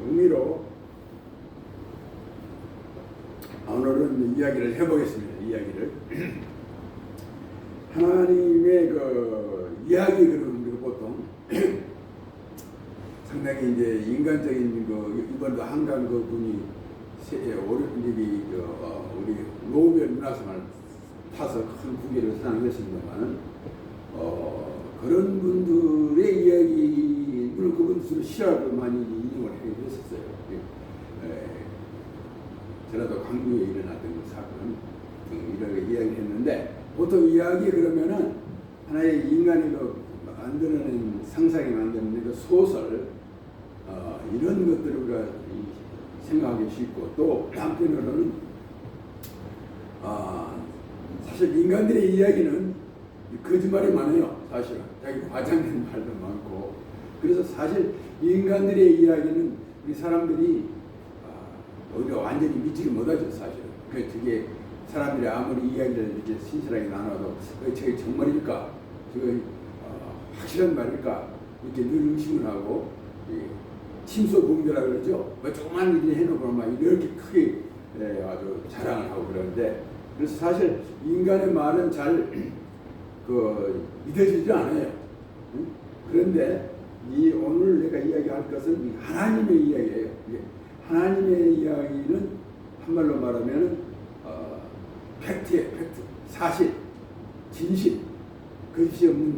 의미로 오늘은 이야기를 해보겠습니다. 이야기를 하나님의 그 이야기 그러는 거 보통 상당히 이제 인간적인 그 이번도 한강 그 분이 오리픽이 우리 노벨 문학상을 타서 큰 부귀를 수상했습니다만 그런 분들의 이야기 물론 그분들을 시라도 많이 인용을 했었어요. 전라도 광주에 일어났던 그 사건 이렇게 이야기했는데 보통 이야기 그러면은 하나의 인간이 그 만드는 상상이 만드는 그 소설 이런 것들을 우리가 생각하기 쉽고 또 한편으로는 사실 인간들의 이야기는 거짓말이 많아요. 사실은 자기 과장된 말도 많고 그래서 사실 인간들의 이야기는 우리 사람들이 오히려 완전히 믿지를 못하죠. 사실은 그게 사람들이 아무리 이야기를 이렇게 신실하게 나눠도 저게 정말일까? 저거 확실한 말일까? 이렇게 늘 의심을 하고 침소봉대라 그러죠. 뭐 조그만 일이 해놓고 막 이렇게 크게 아주 자랑을 하고 그러는데 그래서 사실 인간의 말은 잘 믿어지지 않아요. 그런데 오늘 내가 이야기할 것은 하나님의 이야기예요. 하나님의 이야기는 한말로 말하면 팩트예요. 팩트, 사실, 진실, 거짓이 없는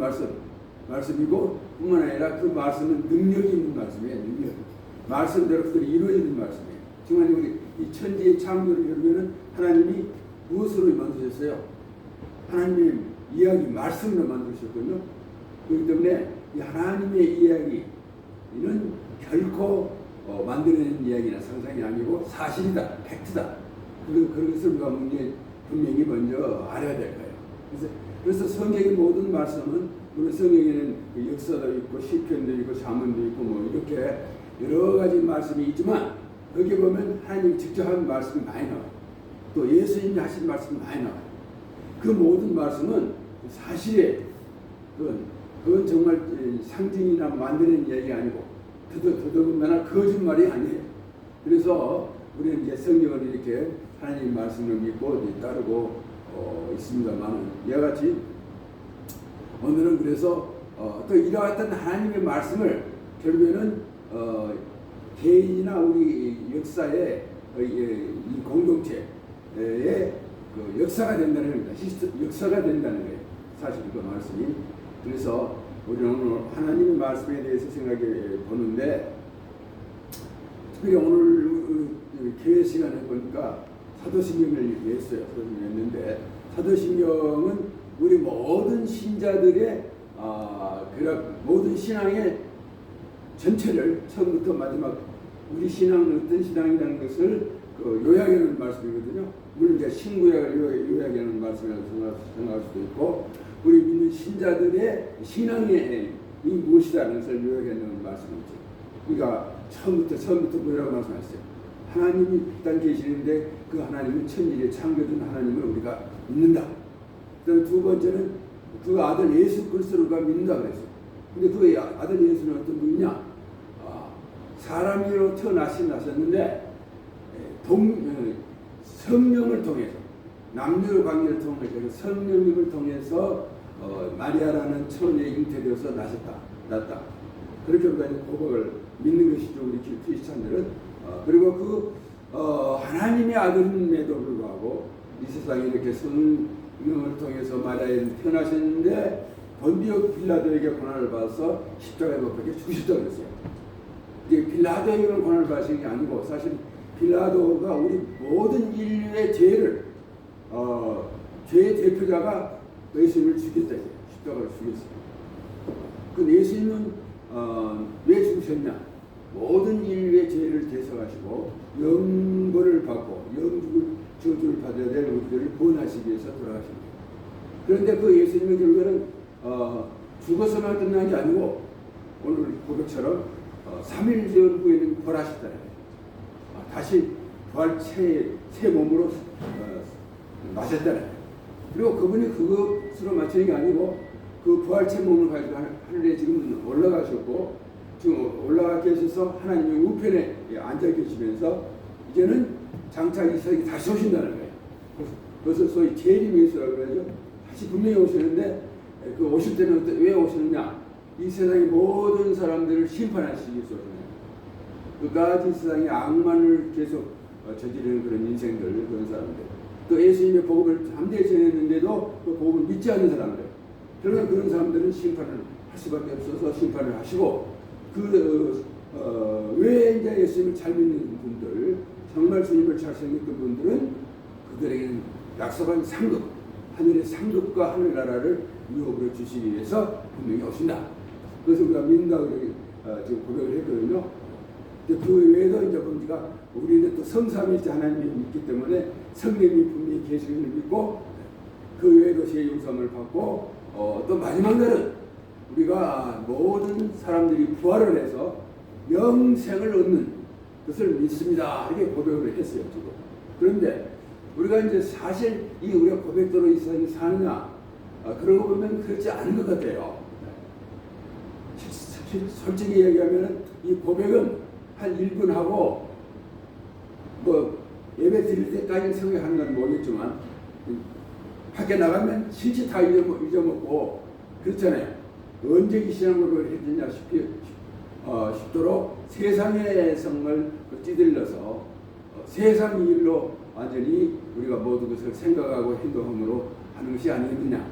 말씀이고 뿐만 아니라 그 말씀은 능력이 있는 말씀이에요. 능력. 말씀대로 그들이 이루어지는 말씀이에요. 정말 우리 이 천지의 창조를 보면은 하나님이 무엇으로 만드셨어요? 하나님의 이야기 말씀으로 만드셨거든요. 그렇기 때문에 이 하나님의 이야기는 결코 만들어낸 이야기나 상상이 아니고 사실이다, 팩트다. 그런 것을 우리가 분명히 먼저 알아야 될 거예요. 그래서 성경의 모든 말씀은 우리 성경에는 역사도 있고 시편도 있고 사문도 있고 뭐 이렇게 여러 가지 말씀이 있지만 거기 보면 하나님이 직접 한 말씀이 많이 나와요. 또 예수님이 하신 말씀이 많이 나와요. 그 모든 말씀은 사실이에요. 그건 정말 상징이나 만드는 이야기 아니고 더더군다나 거짓말이 아니에요. 그래서 우리는 이제 성경을 이렇게 하나님 말씀을 믿고 따르고 있습니다만 이와 같이 오늘은 그래서 또 이와 같은 하나님의 말씀을 결국에는 개인이나 우리 역사의 이 공동체의 그 역사가 된다는 겁니다. 역사가 된다는 거예요. 사실 그 말씀이. 그래서 우리는 오늘 하나님의 말씀에 대해서 생각해 보는데 특별히 오늘 교회 시간에 보니까 사도신경을 얘기했어요. 했는데 사도신경은 우리 모든 신자들의 모든 신앙의 전체를 처음부터 마지막 우리 신앙은 어떤 신앙이라는 것을 요약하는 말씀이거든요. 물론 이제 신구약을 요약하는 말씀이라고 생각할 수도 있고 우리 믿는 신자들의 신앙이 무엇이라는 것을 요약하는 말씀이죠. 그러니까 처음부터 뭐라고 말씀하셨어요? 하나님이 일단 계시는데 그 하나님은 천지를 창조된 하나님을 우리가 믿는다. 그다음에 두 번째는 그 아들 예수 그리스도가 믿는다 그랬어요. 근데 그 아들 예수는 어떤 분이냐? 사람으로 태어나셨는데 성령을 통해서 남녀 관계를 통해서 성령님을 통해서 마리아라는 처녀에 잉태되어서 났다. 그렇게 우리가 고백을 믿는 것이죠. 우리 크리스찬들은. 그리고 그 하나님의 아들임에도 불구하고 이 세상에 이렇게 성령을 통해서 마리아에 태어나셨는데 본디오 빌라도에게 고난을 받아서 십자가에 못 박혀 죽으셨다고 그랬어요. 이게 빌라도에게는 고난을 받으신 게 아니고 사실 빌라도가 우리 모든 인류의 죄의 대표자가 예수님을 죽였다. 십자가를 죽였어요. 그 예수님은 왜 죽으셨냐? 모든 인류의 죄를 대속하시고 영벌을 받고 영죽을 저주를 받아야 될 우리들을 구원하시기 위해서 돌아가신 거예요. 그런데 그 예수님의 결과는 죽어서만 끝난 게 아니고 오늘 고백처럼 3일 후에는 부활하셨다는 거예요. 다시 부활 새 몸으로 나셨다는 거예요. 그리고 그분이 그것으로 마치는 게 아니고 그 부활체 몸을 가지고 하늘에 지금 올라가셨고 지금 올라가 계셔서 하나님의 우편에 앉아 계시면서 이제는 장차 이 세상에 다시 오신다는 거예요. 그래서 소위 재림이라고 그러죠. 다시 분명히 오시는데 그 오실 때는 왜 오시느냐? 이 세상의 모든 사람들을 심판하시기 위해서 오시는 거예요. 그까지 세상의 악만을 계속 저지르는 그런 인생들, 그런 사람들. 또 예수님의 복음을 담대히 전했는데도 그 복음을 믿지 않는 사람들. 그러나 그런 사람들은 심판을 할 수밖에 없어서 심판을 하시고 왜 이제 예수님을 잘 믿는 분들, 정말 주님을 잘 생겼던 분들은 그들에게는 약속한 상급, 하늘의 상급과 하늘나라를 유업으로 주시기 위해서 분명히 오신다. 그래서 우리가 믿는다고 지금 고백을 했거든요. 그 외에도 이제 보니까 우리는 또 성삼위일체 하나님을 믿기 때문에 성령이 분명히 계시를 믿고 그 외에도 죄 용서를 받고 또 마지막 날은 우리가 모든 사람들이 부활을 해서 영생을 얻는 것을 믿습니다. 이렇게 고백을 했어요, 지금. 그런데 우리가 이제 사실 이 우리가 고백대로 이 세상에 사느냐, 그러고 보면 그렇지 않은 것 같아요. 솔직히 얘기하면 이 고백은 한 1분 하고 뭐 예배 드릴 때까지 생각하는 건 모르겠지만 밖에 나가면 실제 다 잊어먹고 그렇잖아요. 언제 이 신앙고백을 했느냐 싶도록 세상의 성을 찌들러서 세상 일로 완전히 우리가 모든 것을 생각하고 행동함으로 하는 것이 아니겠느냐.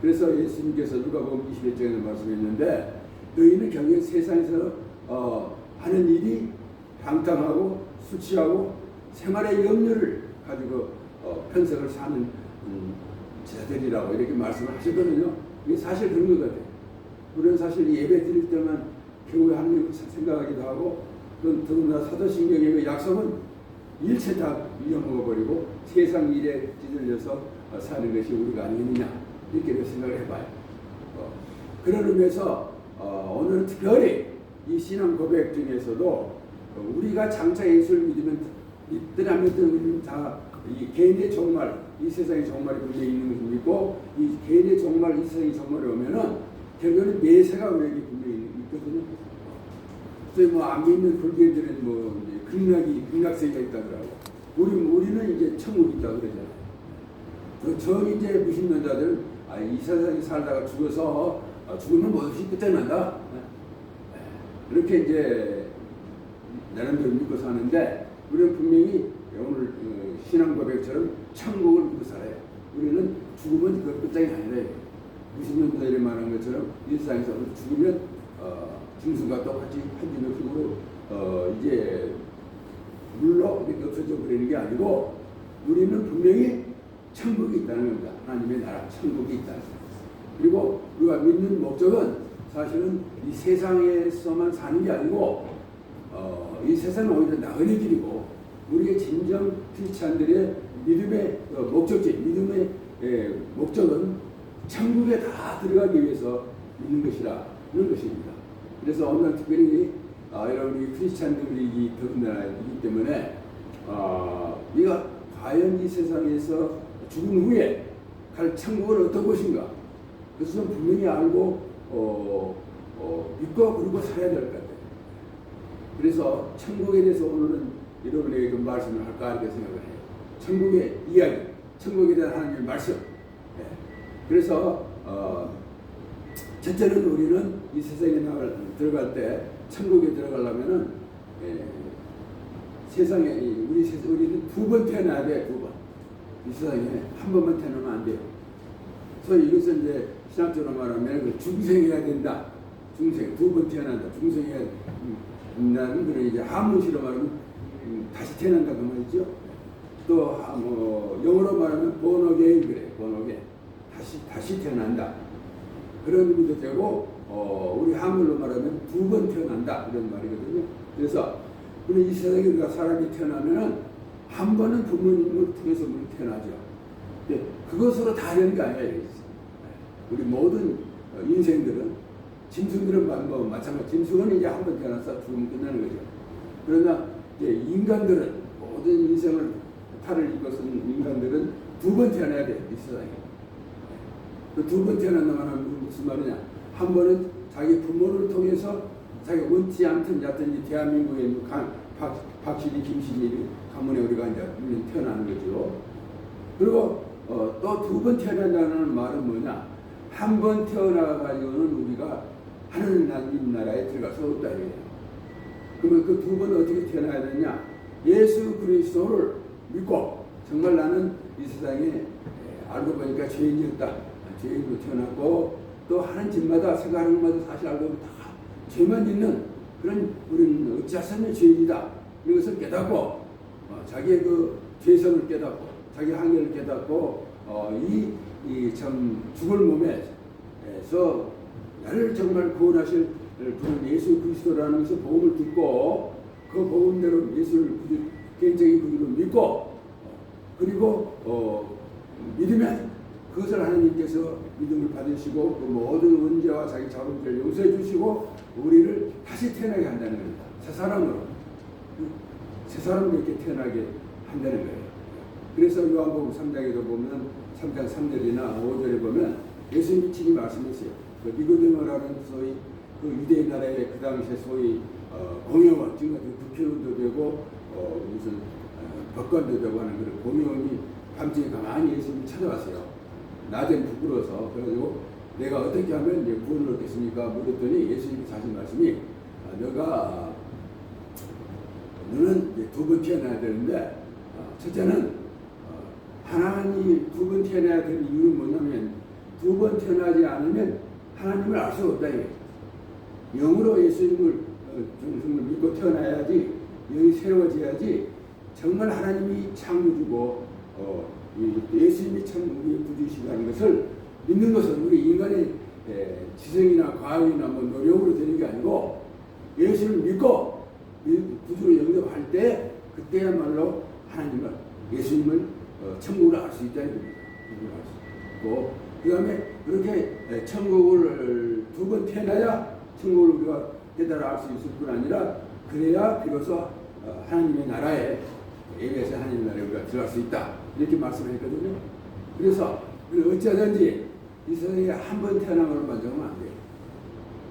그래서 예수님께서 누가복음 21장에서 말씀했는데 너희는 결국 세상에서 하는 일이 방탕하고 수치하고 생활의 염려를 가지고 편성을 사는 자들이라고 이렇게 말씀을 하셨거든요. 이게 사실 그런 것 같아요. 우리는 사실 예배 드릴 때만 교회 하는 것을 생각하기도 하고 더군다나 사도신경의 약속은 일체 다 잊어먹어버리고 세상 일에 찌들려서 사는 것이 우리가 아니겠느냐 이렇게 생각을 해봐요. 그런 의미에서 오늘은 특별히 이 신앙 고백 중에서도 우리가 장차 예수를 믿든 안 믿든 우리는 다 이 개인의 종말, 이 세상의 종말이 분명히 있는 것을 믿고 이 개인의 종말, 이 세상의 종말이 오면은 결국은 내세가 우리에게 분명히 있거든요. 그래서 뭐 안 믿는 불교인들은 뭐 극락세계가 있다 그러고 우리는 이제 천국이 있다 그러잖아요. 저 이제 무신론자들은 이 세상에 살다가 죽어서 죽으면 뭐든지 끝장이 난다. 이렇게 이제 나름대로 믿고 사는데 우리는 분명히 오늘 신앙 고백처럼 천국을 믿고 살아요. 우리는 죽으면 그 끝장이 아니라 무신론자들이 말한 것처럼 이 세상에서 죽으면 짐승과 똑같이 한 줄의 흙으로 이제 물로 이렇게 없어져 버리는 게 아니고 우리는 분명히 천국이 있다는 겁니다. 하나님의 나라 천국이 있다는 겁니다. 그리고 우리가 믿는 목적은 사실은 이 세상에서만 사는 게 아니고 이 세상은 오히려 나그네 길이고 우리의 진정 크리스찬들의 믿음의 목적지, 믿음의 목적은 천국에 다 들어가기 위해서 믿는 것이라 이런 것입니다. 그래서 오늘 특별히 여러분이 크리스찬들이 더군다나이기 때문에 우리가 과연 이 세상에서 죽은 후에 갈 천국은 어떤 곳인가 그것은 분명히 알고 믿고 그러고 살아야 될 것 같아요. 그래서 천국에 대해서 오늘은 여러분에게 좀 말씀을 할까 이렇게 생각을 해요. 천국의 이야기, 천국에 대한 하나님의 말씀. 그래서 첫째는 우리는 이 세상에 들어갈 때 천국에 들어가려면은 세상에 우리는 2번 태어나야 돼. 2번. 이 세상에 한 번만 태어나면 안 돼요. 그래서 이것은 이제 신학적으로 말하면 중생해야 된다. 중생 2번 태어난다. 중생해야 된다는 그런 이제 한문시로 말하면 다시 태어난다 그 말이죠. 또 영어로 말하면 born again 그래. born again. 다시 태어난다. 그런 의미도 되고 우리 한글로 말하면 2번 태어난다 이런 말이거든요. 그래서 우리 이 세상에 우리가 사람이 태어나면은 한 번은 부모님을 통해서 우리 태어나죠. 근데 그것으로 다 되는 게 아니에요. 우리 모든 인생들은 짐승들은 뭐 마찬가지. 짐승은 이제 한 번 태어나서 죽으면 끝나는 거죠. 그러나 이제 인간들은 모든 인생을 탈을 입어서 인간들은 2번 태어나야 돼요. 이 세상에. 그 2번 태어난다면 무슨 말이냐? 한 번은 자기 부모를 통해서 자기가 원치 않든 얕든 이 대한민국에 있는 박신이 김신이 가문에 우리가 이제 태어나는 거죠. 그리고 또 두 번 태어난다는 말은 뭐냐? 한 번 태어나가지고는 우리가 하늘나님 나라에 들어갈 수 없다 이거예요. 그러면 그 두 번은 어떻게 태어나야 되냐? 예수 그리스도를 믿고 정말 나는 이 세상에 알고 보니까 죄인이었다. 죄인으로 태어났고 또 하는 짓마다 생각하는 것마다 사실 알고 보면 다 죄만 있는 그런 우리는 어찌하면 죄인이다. 이것을 깨닫고 자기의 그 죄성을 깨닫고 자기 한계를 깨닫고 이 참 죽을 몸에서 나를 정말 구원하실 분은 예수 그리스도라는 것을 복음을 듣고 그 복음대로 예수를 개인적인 구주로 믿고 그리고 믿으면 그것을 하나님께서 믿음을 받으시고 그 모든 은혜와 자기 자본들을 용서해 주시고 우리를 다시 태어나게 한다는 겁니다. 새 사람으로 이렇게 태어나게 한다는 거예요. 그래서 요한복음 3장에도 보면 3장 3절이나 5절에 보면 예수님이 친히 말씀했어요. 그 니고데모라는 소위 그 유대 나라의 그 당시에 소위 공회원, 지금 같은 국회의원도 되고 무슨 법관도 되고 하는 그런 공회원이 밤중에 가만히 예수님을 찾아왔어요. 낮엔 부끄러워서. 그래가지고 내가 어떻게 하면 이제 구원을 얻겠습니까? 물었더니 예수님이 하신 말씀이 너는 이제 두 번 태어나야 되는데 첫째는 하나님이 두 번 태어나야 되는 이유는 뭐냐면 두 번 태어나지 않으면 하나님을 알 수 없다. 영으로 예수님을 정말 믿고 태어나야지 영이 새로워져야지 정말 하나님이 창조주고 예수님이 참 우리의 구주시라는 것을 믿는 것은 우리 인간의 지성이나 과학이나 뭐 노력으로 되는 게 아니고 예수를 믿고 구주로 영접할 때 그때야말로 하나님을 예수님을 천국을 알 수 있다는 겁니다. 그 다음에 그렇게 천국을 두 번 태어나야 천국을 우리가 깨달아 알 수 있을 뿐 아니라 그래야 비로소 하나님의 나라에 예배에서 하나님의 나라에 우리가 들어갈 수 있다 이렇게 말씀을 했거든요. 그래서 우리 어찌하든지 이 세상에 한 번 태어난 것으로 만족하면 안 돼요.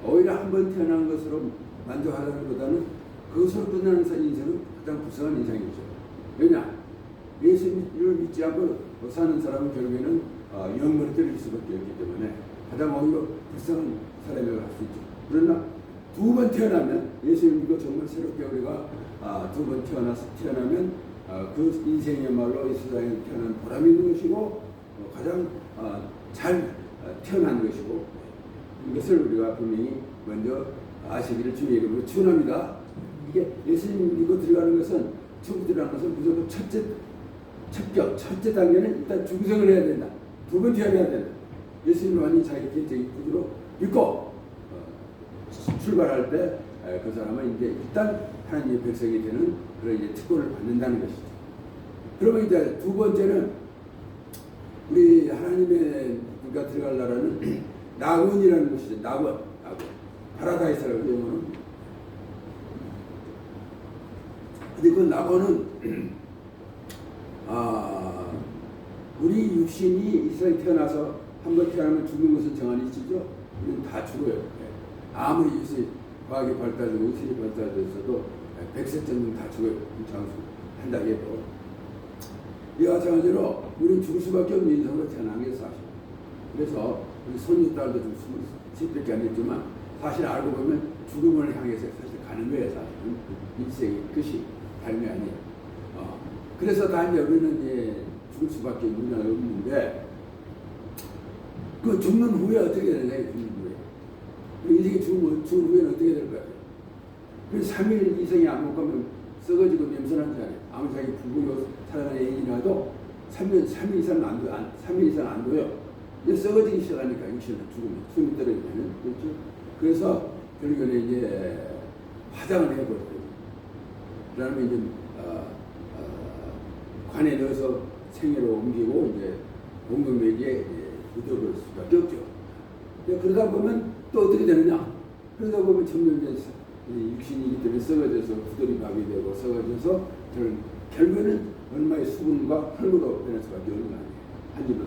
오히려 한 번 태어난 것으로 만족하는 것보다는 그것으로 끝나는 인생은 가장 불쌍한 인생이죠. 왜냐? 예수를 믿지 않고 사는 사람은 결국에는 영문에 떨어질 수밖에 없기 때문에 가장 오히려 불쌍한 사람이라고 할 수 있죠. 그러나 두 번 태어나면 예수를 믿고 정말 새롭게 우리가 두 번 태어나면 그 인생이야말로 이 세상에 태어난 보람이 있는 것이고 가장 잘 태어난 것이고 이것을 우리가 분명히 먼저 아시기를 주의 이름으로 축원합니다. 이게 예수님 믿고 들어가는 것은 천국 들어가는 것은 무조건 첫째 단계는 일단 중생을 해야 된다. 두 번 태어나야 된다. 예수님을 완전히 자기 개인적인 구주로 믿고 출발할 때 그 사람은 이제 일단 하나님의 백성이 되는 그런 이제 특권을 받는다는 것이죠. 그러면 이제 두 번째는 우리 하나님의 그러니까 들어갈 나라는 낙원이라는 것이죠. 낙원. 파라다이스라고 영어는. 근데 그 낙원은 우리 육신이 이 세상에 태어나서 한 번 태어나면 죽는 것은 정한이 있죠. 우리는 다 죽어요. 아무리 요새 과학이 발달되고 의술이 발달돼서도 100세 정도는 다 죽어요. 장수 한다고 해도. 이와 마찬가지로 우리는 죽을 수밖에 없는 인생으로 태어난 게 사실. 그래서 우리 손주딸도 좀 20밖에 안 됐지만 사실 알고 보면 죽음을 향해서 사실 가는 거예요. 사실은 인생의 끝이 다른 게 아니에요. 그래서 다 이제 우리는 이제 죽을 수밖에 없는데 그 죽는 후에 어떻게 되냐? 죽는 후에 인생이 죽은 후에는 어떻게 될 거야? 그래서 3일 이상이 안 먹고 가면 썩어지고 냄새나지 않아요. 아무리 자기 부부로 살아가는 애인이라도 3일 이상은 안 둬요. 3일 이상 안 둬요. 이제 썩어지기 시작하니까 육신은 죽으면 숨이 떨어지면 그렇죠. 그래서 결국에는 이제 화장을 해버려요. 그다음에 이제 관에 넣어서 생애로 옮기고 이제 공동묘지에 묻어볼 수밖에 없죠. 그러다 보면 또 어떻게 되느냐? 그러다 보면 점점 이제 육신이기 때문에 썩어져서 구더기 밥이 되고 썩어져서 결국에는 얼마의 수분과 흙으로 변할 수밖에 없는 거 아니에요. 한 점에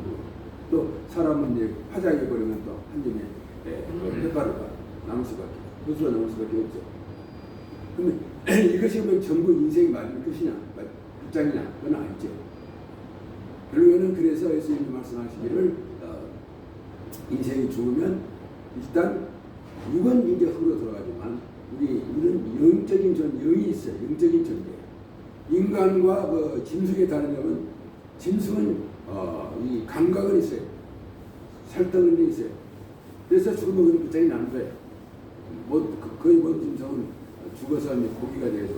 또 사람은 이제 화장해 버리면 또 한 점에 햇바르가 남을 수밖에 없고 그것으로 나올 수밖에 없죠. 그러면 이것이 뭐 전부 인생이 맞는 것이냐, 끝장이냐, 그건 아니죠. 결국에는 그래서 예수님이 말씀하시기를 인생이 죽으면 일단 육은 이제 흙으로 돌아가지만 우리는 영적인 영이 있어요. 영적인 존재예요. 인간과 그 짐승의 다른 점은 짐승은 이 감각은 있어요. 살덩은 있어요. 그래서 죽으면 그런 끝장이 나는 거예요. 거의 모든 짐승은 죽어서 고기가 돼서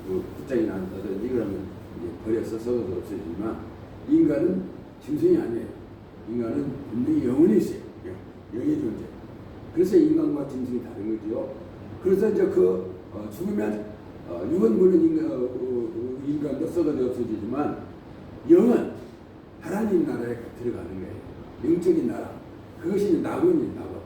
그 끝장이 난다든지 그러면 이제 버려서 썩어서 없어지지만 인간은 짐승이 아니에요. 인간은 분명히 영혼이 있어요. 영의 존재. 그래서 인간과 짐승이 다른 거죠. 그래서 이제 죽으면 육은 물론 인간도 썩어져 없어지지만 영은 하나님 나라에 들어가는 거예요. 영적인 나라. 그것이 낙원이에요. 낙원.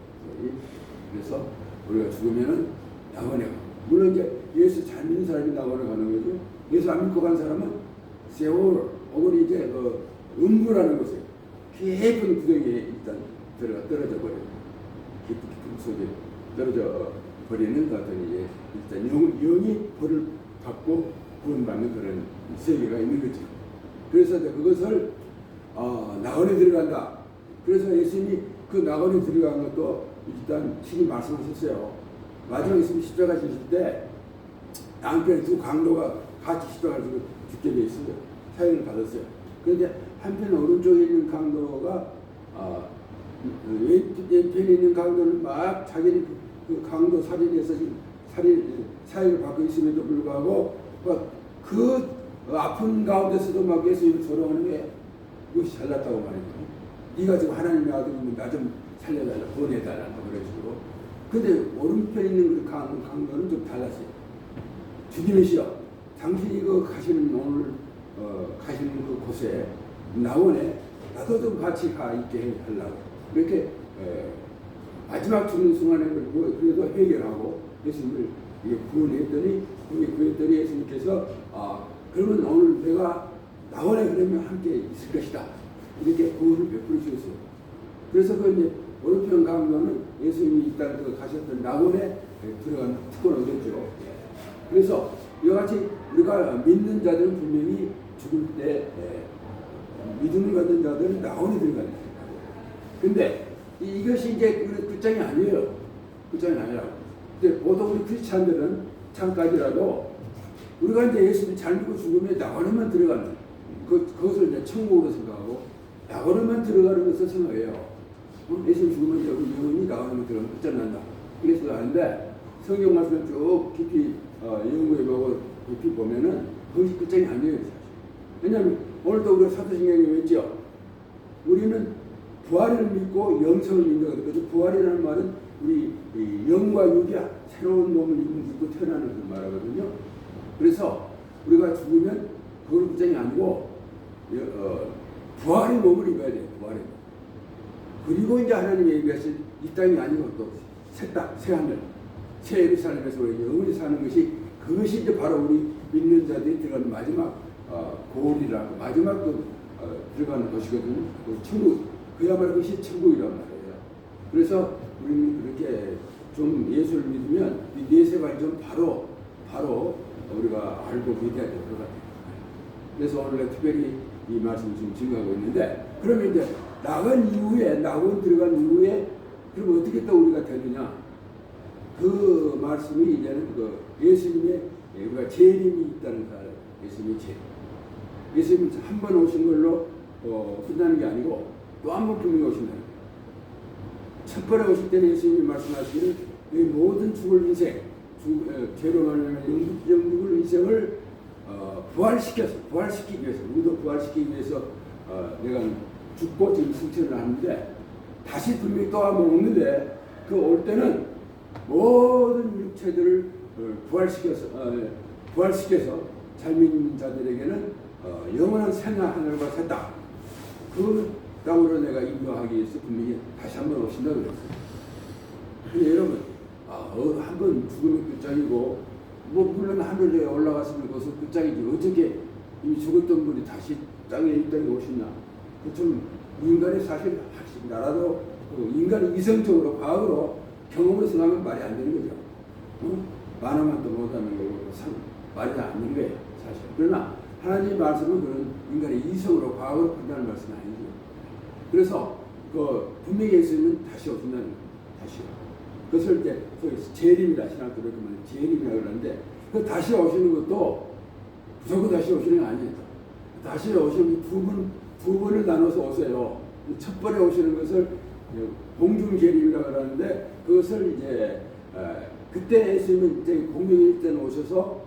그래서 우리가 죽으면은 낙원에 가. 물론 이제 예수 잘 믿는 사람이 낙원에 가는 거죠. 예수 안 믿고 간 사람은 세월, 혹은 이제 음부라는 곳에 깊은 구덩이에 일단 떨어져 버려요. 깊은 속에 떨어져 버리는 어떤 이제 일단 영이 벌을 받고 구원받는 그런 세계가 있는 거죠. 그래서 이제 그것을 낙원에 들어간다. 그래서 예수님이 그 낙원에 들어간 것도 일단 친히 말씀하셨어요. 마지막에 예수님이 십자가 지실 때 양편에 두 강도가 같이 십자가를 죽게 돼 있어요. 사형을 받았어요. 그런데 한편 오른쪽에 있는 강도가 왼편에 있는 강도는 막 자기는 그 강도 살인해서 사형을 받고 있음에도 불구하고 그 아픈 가운데서도 막 예수님을 조롱하는 게 이것이 잘났다고 말이죠. 네가 지금 하나님의 아들이면 나 좀 살려달라, 보내달라 그런 식으로. 근데 오른편에 있는 그 강도는 좀 달랐어요. 주님이시여, 당신이 그 가시는 오늘 가시는 그 곳에 낙원에 나도 좀 같이 가 있게 하려고 이렇게 마지막 죽는 순간에 그래도 해결하고 예수님을 구원했더니 예수님께서 그러면 오늘 내가 낙원에 그러면 함께 있을 것이다 이렇게 구원을 베풀어 주셨어요. 그래서 그 이제 오른편 강도는 예수님이 이 땅에 가셨던 낙원에 들어간 특권을 얻었죠. 그래서 이와 같이 우리가 믿는 자들은 분명히 죽을 때 믿음을 갖는 자들은 낙원에 들어가는 거예요. 근데 이것이 이제 끝장이 아니에요. 끝장이 아니라고. 근데 보통 우리 크리스찬들은 참까지라도 우리가 이제 예수님 잘 믿고 죽으면 낙원에만 들어가는 그것을 이제 천국으로 생각하고 낙원에만 들어가는 것을 생각해요. 예수님 죽으면 이제 영혼이 낙원에만 들어가면 끝장난다. 그래서 하는데 성경 말씀을 쭉 깊이 연구해보고 깊이 보면은 그것이 끝장이 아니에요. 사실. 왜냐하면 오늘도 우리가 사도신경에 외웠죠. 우리는 부활을 믿고 영성을 믿는다. 그래서 부활이라는 말은 우리 영과 육이 새로운 몸을 입고 태어나는 그 말하거든요. 그래서 우리가 죽으면 그건 끝장이 아니고 부활의 몸을 입어야 돼요. 부활의 몸. 그리고 이제 하나님이 얘기하신 이 땅이 아니고 또 새 땅, 새 하늘, 새 예루살렘에서 우리 영원히 사는 것이 그것이 이제 바로 우리 믿는 자들이 들어가는 마지막 고울이라고 마지막 들어가는 것이거든요. 천국, 그야말로 그것이 천국이란 말이에요. 그래서 우리는 그렇게 좀 예수를 믿으면 이 내세 관점 바로 우리가 알고 믿어야 될 것 같아요. 그래서 오늘 특별히 이 말씀을 지금 증거하고 있는데, 그러면 이제 낙원 들어간 이후에 그럼 어떻게 또 우리가 되느냐? 그 말씀이 이제는 그 예수님의 우리가 재림이 있다는 사실, 예수님의 재림. 예수님이 한 번 오신 걸로 끝나는 게 아니고 또 한 번 분명히 오신다는 거예요. 첫 번에 오실 때는 예수님이 말씀하시기를 이 모든 죽을 인생, 죄로 말하는 영육을 인생을 부활시키기 위해서, 우리도 부활시키기 위해서 내가 죽고 지금 승천을 하는데 다시 분명히 또 한 번 오는데 그 올 때는 모든 육체들을 부활시켜서 잘 믿는 자들에게는 영원한 생활 하늘과 새 땅, 그 땅으로 내가 인도하기 위해서 분명히 다시 한 번 오신다고 그랬어요. 근데 여러분, 한 번 죽으면 끝장이고, 물론 하늘에 올라갔으면 그것은 끝장이지, 어떻게 이미 죽었던 분이 다시 이 땅에 오시나? 그 좀 인간의 사실, 나라도 인간이 이성적으로, 과학으로 경험에서 나면 말이 안 되는 거죠. 만화만 또 못하는 거고 말이 안 되는 거예요, 사실. 그러나 하나님의 말씀은 그런 인간의 이성으로 과학으로 판단하는 말씀은 아니죠. 그래서 그 분명히 예수님은 다시 오신다는 거예요. 다시요. 그것을 이제 재림이다, 신학도 그렇게 말하는 재림이라고 그러는데, 그 다시 오시는 것도 무조건 다시 오시는 거 아니에요. 다시 오시는 두 번을 나눠서 오세요. 첫 번에 오시는 것을 공중 재림이라고 그러는데, 그것을 이제 그때 예수님은 이제 공중일 때는 오셔서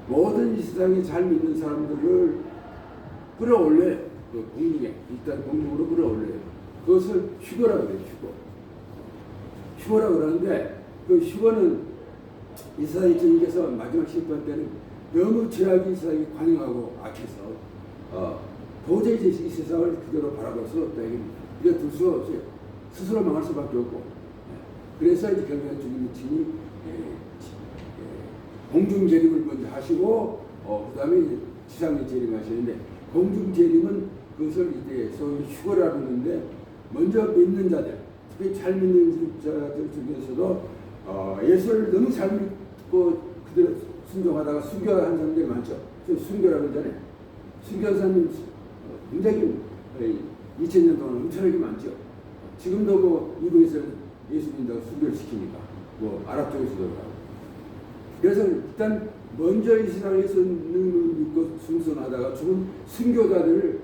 모든 이 세상에 잘 믿는 사람들을 끌어올려요. 그 공중에 일단 공중으로 끌어올려요. 그것을 휴거라고 그래요. 휴거라고 그러는데, 그 휴거는 이 세상의 주님께서 마지막 심판 때는 너무 죄악이 이 세상에 관영하고 악해서 도저히 이 세상을 그대로 바라볼 수 없다. 이게 둘 수가 없어요. 스스로 망할 수밖에 없고. 그래서 이제 결국에 주님이 친히 공중 재림을 먼저 하시고, 그 다음에 지상에 재림하시는데, 공중 재림은 그것을 이제 소위 휴거라고 하는데, 먼저 믿는 자들, 특히 잘 믿는 자들 중에서도 예수를 너무 잘 믿고 그대로 순종하다가 순교한 사람들이 많죠. 순교라고 그러잖아요. 순교한 사람이 굉장히 2000년 동안 엄청나게 많죠. 지금도 뭐 미국에서 예수 믿는다고 순교를 시키니까, 뭐 아랍 쪽에서도 그렇고. 그래서 일단 먼저 이 세상에서 믿고 순순하다가 죽은 순교자들을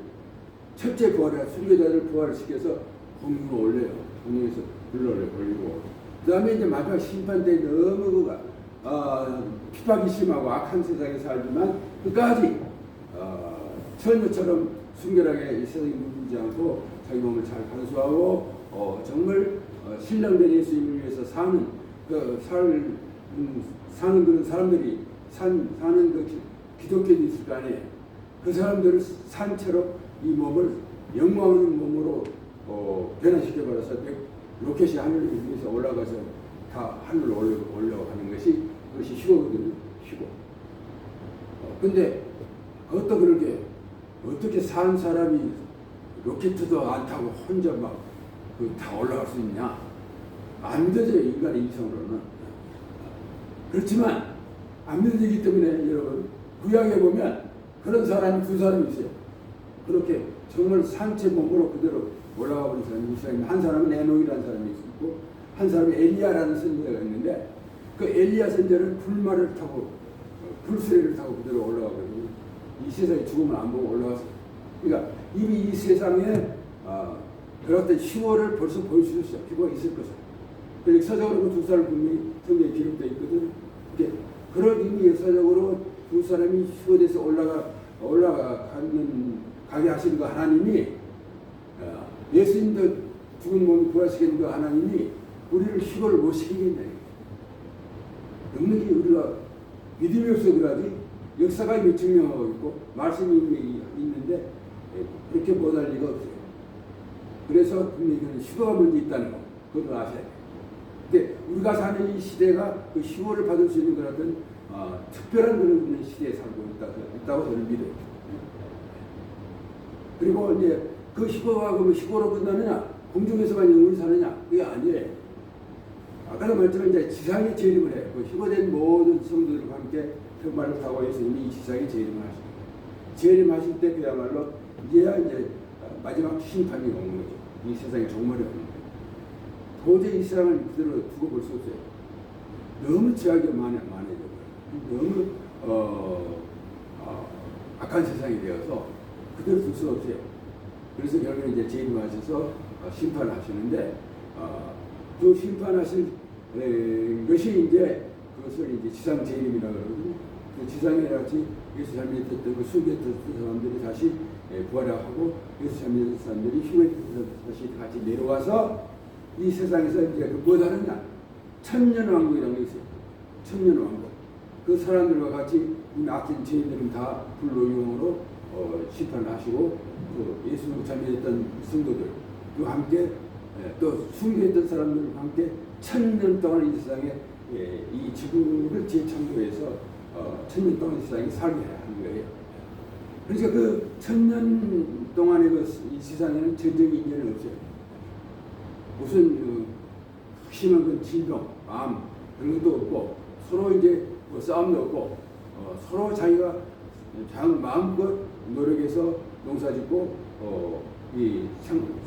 첫째 순교자들을 부활시켜서 공중으로 올려요. 공중에서 올리고, 그 다음에 이제 마지막 심판 때 너무 핍박이 심하고 악한 세상에 살지만 끝까지 철녀처럼 순결하게 이 세상에 물들지 않고 자기 몸을 잘 간수하고 정말 신령된 예수님을 위해서 사는 그런 사람들이 사는 그 기독교도 있을 거 아니에요. 그 사람들을 산채로 이 몸을 영광있는 몸으로 변화시켜버려서 로켓이 하늘을 위해서 올라가서 다 하늘로 올라가는 것이 그것이 휴거거든요. 휴거. 근데 그것도 그렇게 어떻게 산 사람이 로켓도 안 타고 혼자 막 다 올라갈 수 있냐? 안 믿어져요, 인간의 이성으로는. 그렇지만 안 믿어지기 때문에 여러분 구약에 보면 그런 사람이 두 사람이 있어요. 그렇게 정말 산채 몸으로 그대로 올라가 버린 사람이 있어요. 한 사람은 에녹이라는 사람이 있고, 한 사람이 엘리야라는 선지자가 있는데, 그 엘리야 선지자는 불말을 타고 불수레를 타고 그대로 올라가 버리고 이 세상에 죽음을 안 보고 올라가서, 그러니까 이미 이 세상에 그런 휴거를 벌써 보일 수 있어요. 휴거가 있을 것을. 그 역사적으로 두 사람 분명히 성경에 기록되어 있거든. 그런 이미 역사적으로 두 사람이 휴거돼서 가게 하시는 그 하나님이, 예수님도 죽은 몸을 부활시키는 그 하나님이 우리를 휴거를 못 시키겠네. 능력이 우리가 믿음이 없어 그러지, 역사가 이미 증명하고 있고 말씀이 있는데 그렇게 못할 리가 없어요. 그래서 분명히 휴거가 먼저 있다는 거, 그것도 아셔야 돼요. 근데 우리가 사는 이 시대가 그 휴거를 받을 수 있는 그런 특별한 그런 시대에 살고 있다고 저는 믿어요. 그리고 이제 그 휴거가 그러면 휴거로 끝나느냐, 공중에서만 영원히 사느냐, 그게 아니에요. 아까도 말했지만 이제 지상에 재림을 해요. 그 휴거된 모든 성도들과 함께 평마를 타고 예수님이 이 지상에 재림을 하십니다. 재림하실 때 그야말로 이제야 이제 마지막 심판이 오는 거죠. 이 세상에 종말이 오는 거예요. 도저히 이 세상을 그대로 두고 볼 수 없어요. 너무 죄악이 많아져요. 너무 악한 세상이 되어서 그대로 둘 수 없어요. 그래서 결국에 이제 재림하셔서 심판을 하시는데, 그 심판하실 것이 이제 그것을 이제 지상 재림이라고 그러거든요. 그 지상에 같이 예수 잘 믿었던 그 순교했던 사람들이 다시 부활하고, 예수 잘 믿었던 사람들이 휴거했던 다시 같이 내려와서 이 세상에서 이제 뭐 다르냐? 천년왕국이라는 게 있어요. 천년왕국. 그 사람들과 같이 악한 죄인들은 다 불로 영으로 심판을 하시고, 그 예수님을 잘 믿었던 성도들과 함께 또 순교했던 사람들과 함께 1000년 동안 이 세상에 이 지구를 재창조해서 1000년 동안 이 세상에 살게 하는 거예요. 그러니까 그 1000년 동안의 이 세상에는 전쟁이 인연은 없어요. 무슨 심한 그 진동, 마음 그런 것도 없고 서로 이제 뭐 싸움도 없고 서로 자기가 마음껏 노력해서 농사짓고 이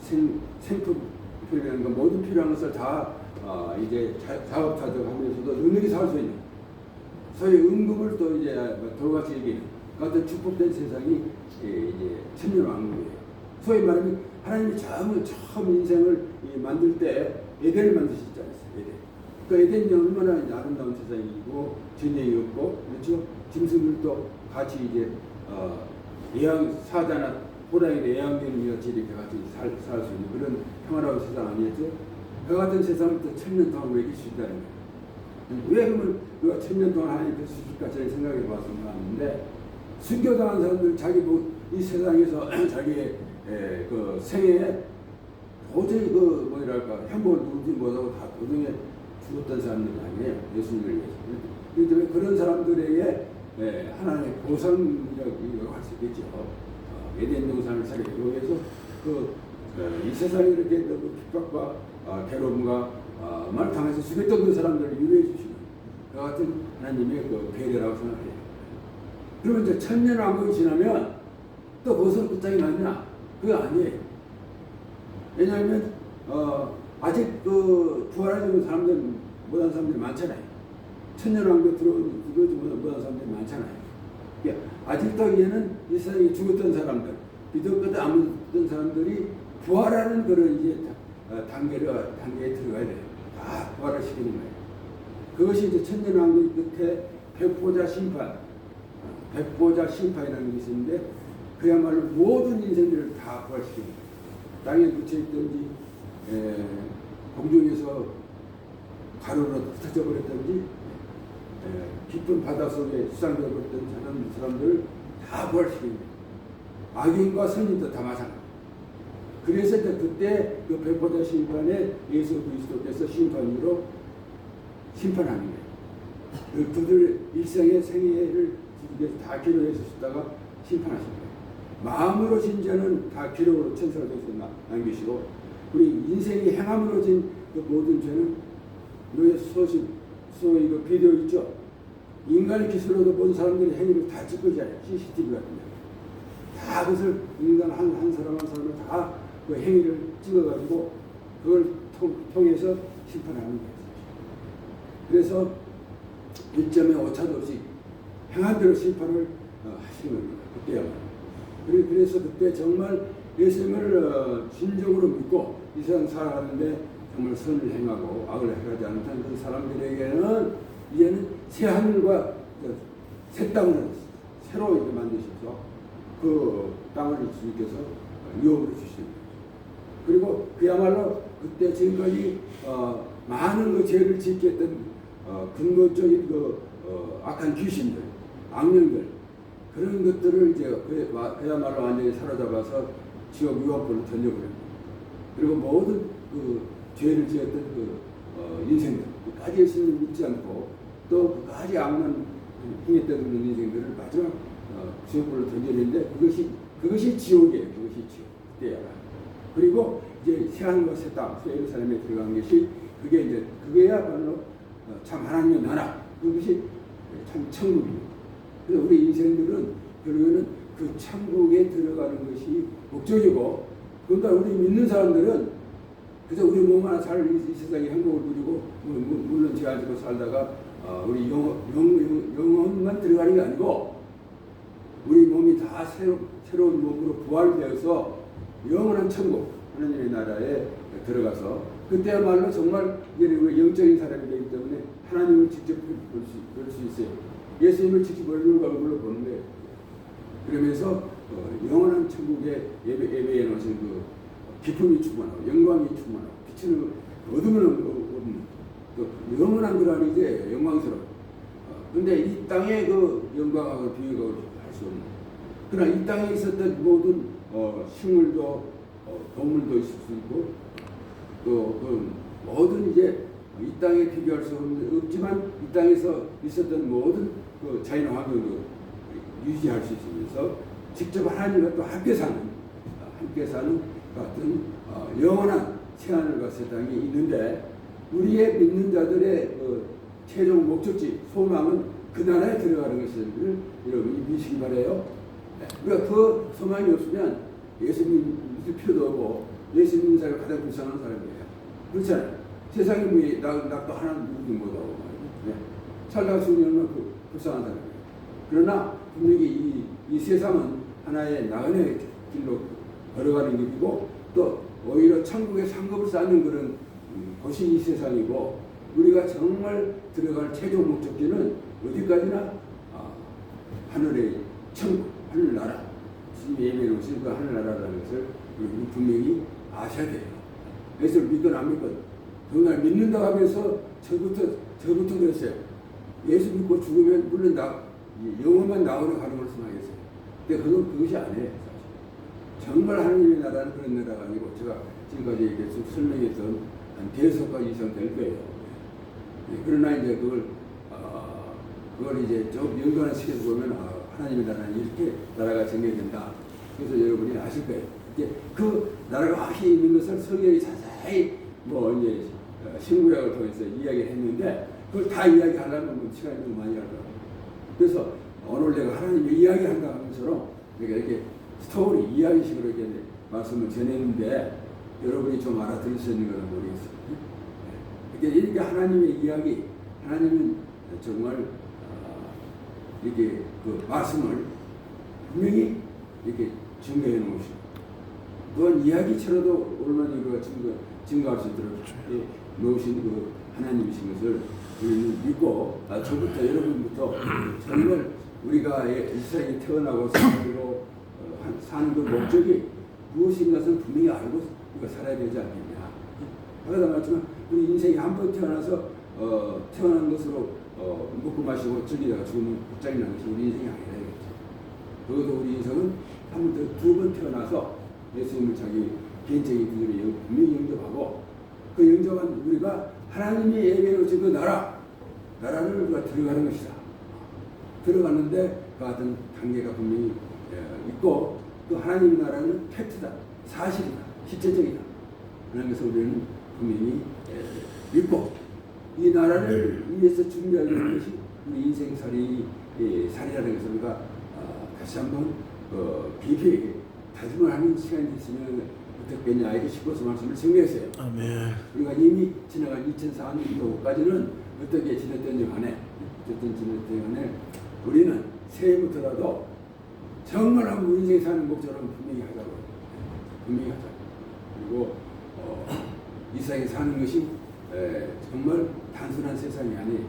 생필이라는 건 모든 필요한 것을 다 이제 자업자득하면서도 능력이 살 수 있는 소위 임금을 또 이제 돌같이 얘기하는 같은 축복된 세상이 이제 천년왕국이에요. 소위 말하면 하나님이 처음 인생을 만들 때 에덴을 만드셨지 않습니까? 에덴. 그 에덴이 얼마나 아름다운 세상이고 전쟁이 없고 그렇죠. 짐승들도 같이 이제 사자나 호랑이나 애완견이 같이 이렇게 같이 살 수 있는 그런 평화로운 세상 아니었죠? 그 같은 세상을 또 1000년 동안 왜 계시다는 거예요. 왜 그러면 누가 1000년 동안 하나님 계시실까 저는 생각해 봤었는데 순교당한 사람들 자기 이 세상에서 자기의 그 생애에 도저히 그 뭐랄까 행복을 누리지 못하고 다 도중에 죽었던 사람들이 아니에요. 예수님을 위해서. 그런데 그런 사람들에게 하나님의 보상이라고 할 수 있겠죠. 에덴 동산을 살리기 위해서 이 세상에 이렇게 너무 핍박과 괴로움과 말 당해서 죽였던 그 사람들을 유로해 주시는 그 같은 하나님의 그 배려라고 생각해요. 그러면 이제 1000년 왕국이 지나면 또 거기서 끝장이 나냐? 그게 아니에요. 왜냐하면 아직 그 부활하지 사람들 못한 사람들이 많잖아요. 1000년 왕국에 들어오지 못한 사람들이 많잖아요. 아직도 얘는 이 세상에 죽었던 사람들, 믿었거든 안 믿었던 사람들이 부활하는 그런 이제 단계에 들어가야 돼요. 다 부활을 시키는 거예요. 그것이 이제 천년왕국 끝에 백보자 심판이라는 것이 있는데 그야말로 모든 인생들을 다 부활시키는 거예요. 땅에 묻혀 있든지 공중에서 가루로 흩어져 버렸든지 깊은 바다 속에 수상되어 버렸던 사람들을 다 부활시키는 거예요. 악인과 선인도 다 마찬가지예요. 그래서 그때 그 백보자 심판에 예수 그리스도께서 심판으로 심판하는 거예요. 그들 일생의 생애를 주님께서 다 기록해 주셨다가 심판하신 거예요. 마음으로 진 죄는 다 기록으로 천사가 되어서 남기시고 우리 인생이 행함으로 진 그 모든 죄는 노예 소위 그 비디오 있죠. 인간의 기술로도 모든 사람들이 행위를 다 찍고잖아요. CCTV 같은 데. 다 그것을 인간 한 사람 다 그 행위를 찍어가지고 그걸 통해서 심판하는 거예요. 그래서 1점의 오차도 없이 행한 대로 심판을 하시는 겁니다. 그때야말로. 그래서 그때 정말 예수님을 진정으로 믿고 이 세상 살아가는데 정말 선을 행하고 악을 행하지 않던 그 사람들에게는 이제는 새 하늘과 새 땅을 새로 이렇게 만드셔서 그 땅을 주님께서 유업으로 주십니다. 그리고 그야말로 그때 지금까지 많은 그 죄를 짓게 했던 근본적인 그 악한 귀신들, 악령들 그런 것들을 이제 그야말로 완전히 사로잡아서 지옥 유업으로 던져버립니다. 그리고 모든 그 죄를 지었던 그 인생들, 끝까지 예수님을 믿지 않고 또 끝까지 악만 행했던 그런 인생들을 마지막 지옥으로 던져내는데 그것이 지옥이에요. 그것이 지옥. 그때야. 그리고 이제 새하늘과 새 땅, 새 예루살렘에 들어간 것이 그게야말로 참 하나님의 나라. 그것이 참 천국입니다. 그래서 우리 인생들은 결국에는 그 천국에 들어가는 것이 목적이고, 그러니까 우리 믿는 사람들은 그래서 우리 몸 하나 잘 이 세상에 행복을 누리고 물론 죄 안 지고 살다가 우리 영혼만 들어가는 게 아니고 우리 몸이 다 새로운 몸으로 부활되어서 영원한 천국 하나님의 나라에 들어가서 그때야말로 정말 우리 영적인 사람이 되기 때문에 하나님을 직접 볼 수 있어요. 예수님을 직접 얼굴로 보는 거예요. 그러면서 영원한 천국의 예배에 놓으신 그 기쁨이 충만하고 영광이 충만하고 빛은 어둠은 없는 그 영원한 그런 이제 영광스러운. 근데 이 땅의 그 영광하고 비교가 할 수 없는. 그러나 이 땅에 있었던 모든 식물도 동물도 있을 수 있고 또 그 모든 이제 이 땅에 비교할 수 없지만 이 땅에서 있었던 모든 그 자연 환경도 유지할 수 있으면서 직접 하나님과 또 함께 사는 같은 영원한 새하늘과 새 땅이 있는데 우리의 믿는 자들의 최종 목적지, 소망은 그 나라에 들어가는 것을 여러분이 믿으시기 바라요. 우리가 그 소망이 없으면 예수님 믿을 필요도 없고 예수 믿는 사람이 가장 불쌍한 사람이에요. 그렇잖아요. 세상에 뭐 낙도 하나 누구도 못하고 살다가 죽으면 얼마나 불쌍한 사람이에요. 그러나 분명히 이 세상은 하나의 나그네 길로 걸어가는 길이고 또 오히려 천국의 상급을 쌓는 그런 곳이 이 세상이고 우리가 정말 들어갈 최종 목적지는 어디까지나 하늘의 천국, 하늘나라, 주님이 예배해 놓으신 그 하늘나라라는 것을 우리 분명히 아셔야 돼요. 그래서 믿건 안 믿건 정말 믿는다고 하면서 저부터 그랬어요. 예수 믿고 죽으면 물론 영혼만 나오러 가는 걸 생각했어요. 근데 그것이 아니에요. 사실. 정말 하나님의 나라는 그런 나라가 아니고 제가 지금까지 계속 설명했던 한 대여섯 가지 이상 될 거예요. 그러나 이제 그걸 이제 좀 연관을 시켜서 보면 하나님의 나라는 이렇게 나라가 정해진다. 그래서 여러분이 아실 거예요. 이제 그 나라가 확실히 있는 것을 성경이 자세히 이제 신구약을 통해서 이야기를 했는데 그걸 다 이야기하려면 시간이 좀 많이 갈 거예요. 그래서 오늘 내가 하나님의 이야기한다 하면서로 내가 이렇게 스토리 이야기식으로 이렇게 말씀을 전했는데 여러분이 좀 알아들을 수 있는 건 모르겠어요. 이렇게 하나님의 이야기, 하나님은 정말 이렇게 그 말씀을 분명히 이렇게 증거해 놓으시고 또한 이야기처럼도 얼마나 우리가 증거할 수 있도록 놓으신 그 하나님이신 것을 우리는 믿고 저부터 여러분부터 정말 우리가 이 세상에 태어나고 살고 사는 그 목적이 무엇인 것을 분명히 알고 우리가 살아야 되지 않겠냐. 아까도 말했지만 우리 인생이 한 번 태어나서 태어난 것으로 먹고 마시고 즐기다가 죽으면 끝장이 나는 것이 우리 인생이 아니라 되겠죠. 그것도 우리 인생은 한 번 더 두 번 태어나서 예수님을 자기 개인적인 분들이 분명히 영접하고 그 영접한 우리가 하나님이 예배로 지은 그 나라를 우리가 들어가는 것이다. 들어갔는데 그 같은 단계가 분명히 있고 또 하나님의 나라는 팩트다. 사실이다. 실제적이다. 그런 것을 우리는 분명히 믿고 이 나라를 위해서 준비하는 것이 우리 인생살이라는 것을 우리가 다시 한번 깊이 다짐을 하는 시간이 있으면 어떻겠냐 이렇게 싶어서 말씀을 정리했어요. 아멘. 우리가 이미 지나간 2004년도까지는 어떻게 지냈던지 간에 우리는 새해부터라도 정말 한번 인생 사는 목적으로 분명히 하자고. 분명히 하자. 그리고 이 세상에 사는 것이 정말 단순한 세상이 아니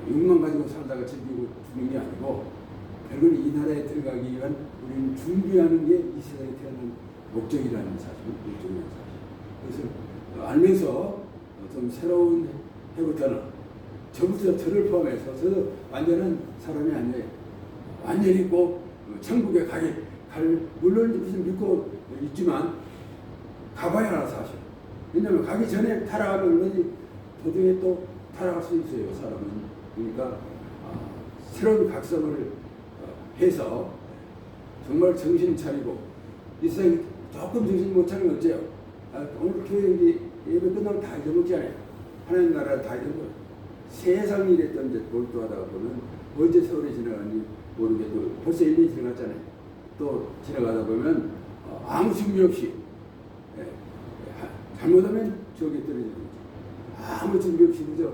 욕만 가지고 살다가 즐기고 죽는 게 아니고 결국은 이 나라에 들어가기 위한 우리는 준비하는 게 이 세상에 태어난 목적이라는 사실, 목적이라는 사실. 그래서 알면서 좀 새로운 해부터는 저를 포함해서 저도 완전한 사람이 아니에요. 완전히 꼭 천국에 갈 물론 무슨 믿고 있지만 가봐야 하나 사실. 왜냐하면 가기 전에 타락하면 얼마든지 도중에 또 타락할 수 있어요, 사람은. 그러니까 새로운 각성을 해서 정말 정신 차리고 이 세상에 조금 정신 못 차리면 어째요? 오늘 교회 예배 끝나면 다 잊어먹지 않아요. 하나님 나라를 다 잊어먹어요. 세상 일했던 이제 몰두하다가 보면 언제 세월이 지나갔는지 모르게 또 벌써 1년이 지나갔잖아요. 또 지나가다 보면 아무 준비 없이 잘못하면 지옥에 떨어지는 거죠. 아무 준비 없이 그저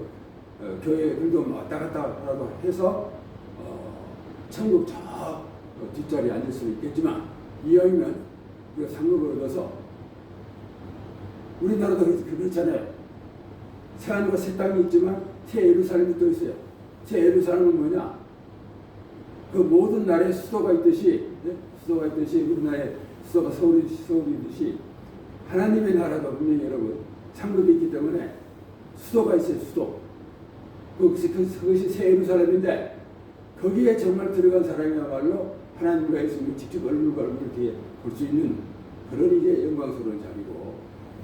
교회 글도 왔다 갔다 해서 천국 저 뒷자리에 앉을 수는 있겠지만 이왕이면 우리가 상급을 얻어서 우리나라도 그렇잖아요. 새하늘과 새 땅이 있지만 새 예루살렘이 또 있어요. 새 예루살렘은 뭐냐? 그 모든 나라에 수도가 있듯이 우리나라의 수도가 서울이듯이 하나님의 나라도 분명히 여러분 상급이 있기 때문에 수도가 있어요. 수도. 그것이 새 예루살렘인데 거기에 정말 들어간 사람이야말로 하나님과 예수님을 직접 얼굴과 얼굴 이렇게 볼 수 있는 그런 이제 영광스러운 자리고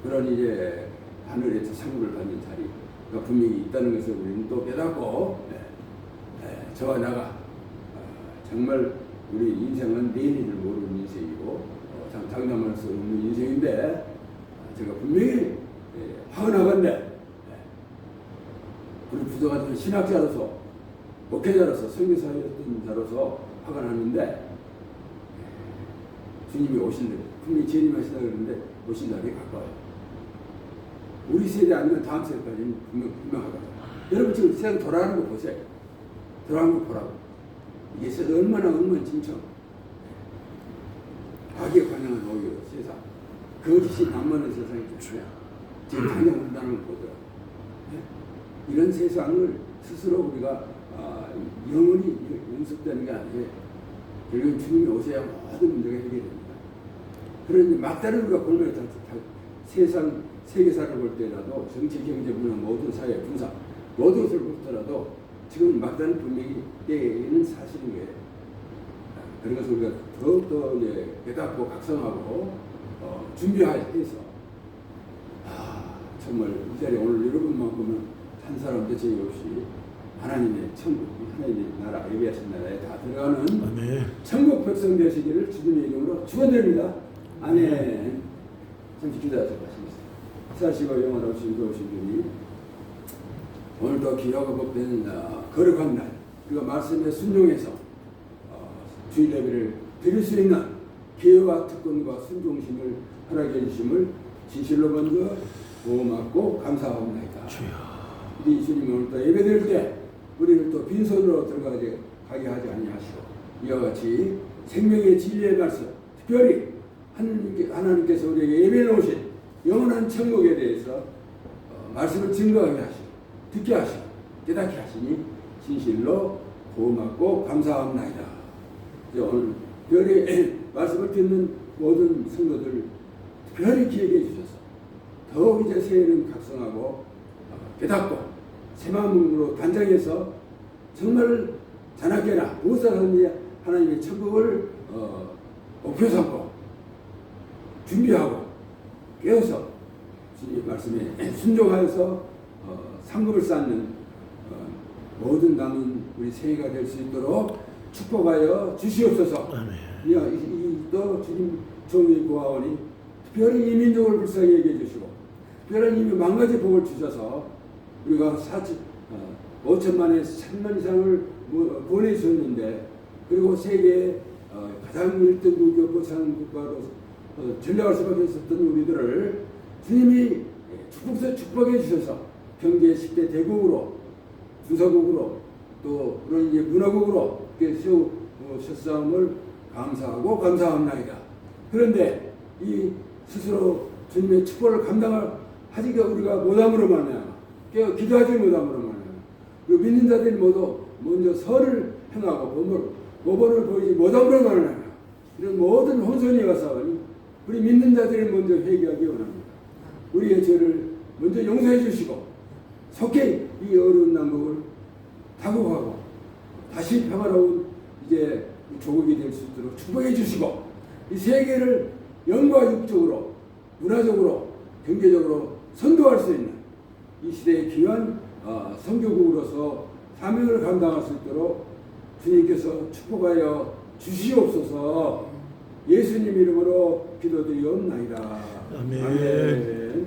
그런 이제 하늘에서 상급을 받는 자리가 분명히 있다는 것을 우리는 또 깨닫고 저와 나가 정말 우리 인생은 내일을 모르는 인생이고 장담할 수 없는 인생인데 제가 분명히 화가 나건데 그동안 신학자로서 목회자로서 선교사였던 자로서 화가 났는데 주님이 오신 날 분명히 재림하시다 그러는데 오신 날이 가까워요. 우리 세대 아니면 다음 세대까지는 분명하다. 여러분 지금 세상 돌아가는 거 보세요. 돌아가는 거 보라고. 이게 세상 얼마나 엉망진창. 악에 관영한 오히려 세상. 거짓이 남만한 세상이 좋죠. 지금 다녀온다는 걸 보더라. 이런 세상을 스스로 우리가 영원히 용섭되는 게 아니에요. 결국은 주님이 오셔야 모든 문제가 해결됩니다. 그러니 막다른 우리가 골매를 세상 세계사를 볼 때라도 정치, 경제, 문화 모든 사회, 분사 모든 것을 보더라도 지금 막다른 분명히 때에는 사실인 거예요. 그런 것을 우리가 더욱더 이제 깨닫고 각성하고 준비해서 정말 이 자리에 오늘 여러분만큼은 한 사람도 제의 없이 하나님의 천국, 하나님의 나라, 예비하신 나라에 다 들어가는 아멘. 천국 백성 되시기를 주님의 이름으로 축원드립니다. 아멘. 잠시 기도하도록 하시겠습니다. 사시고 영원하신 좋으신 주님, 오늘도 귀하고 복된 거룩한 날, 그리고 말씀에 순종해서 주일 예배를 드릴 수 있는 기회와 특권과 순종심을 허락해 주심을 진실로 먼저 고맙고 감사합니다. 우리 주님 오늘도 예배 드릴 때 우리를 또 빈손으로 가게 하지 아니하시고 이와 같이 생명의 진리의 말씀, 특별히 하나님께서 우리에게 예배해 놓으신 영원한 천국에 대해서 말씀을 증거하게 하시고 듣게 하시고 깨닫게 하시니 진실로 고맙고 감사합니다. 오늘 특별히 말씀을 듣는 모든 성도들 특별히 기억해 주셔서 더욱 이제 새해는 각성하고 깨닫고 새 마음으로 단장해서 정말 자나깨나 무엇을 하느냐 하나님의 천국을 목표 삼고 준비하고 깨어서 주님의 말씀에 순종하여서 상급을 쌓는 모든 남은 우리 새해가 될 수 있도록 축복하여 주시옵소서. 또 주님 종이 고하오니 특별히 이민족을 불쌍히 여겨 주시고 특별한 이미 만가지 복을 주셔서 우리가 5천만에 3만 이상을 보내주셨는데 그리고 세계의 가장 1등국 교포상 국가로 전략할 수밖에 없었던 우리들을 주님이 축복해 주셔서 경제 10대 대국으로 주서국으로 또 그런 이제 문화국으로 세우셨사함을 감사하고 감사합니다. 그런데 이 스스로 주님의 축복을 감당하기가 우리가 못함으로 말미암아 기도하지 못함으로 말미암아 그리고 믿는 자들이 모두 먼저 설을 행하고 모범을 보이지 못함으로 말미암아 이런 모든 혼선이 와서니 우리 믿는 자들이 먼저 회개하기 원합니다. 우리의 죄를 먼저 용서해 주시고 속히 이 어려운 난국을 타고가고 다시 평화로운 이제 조국이 될 수 있도록 축복해 주시고 이 세계를 영과 육적으로 문화적으로 경제적으로 선도할 수 있는 이 시대의 귀한 선교국으로서 사명을 감당할 수 있도록 주님께서 축복하여 주시옵소서. 예수님 이름으로 기도드리옵나이다. 아멘. 아멘.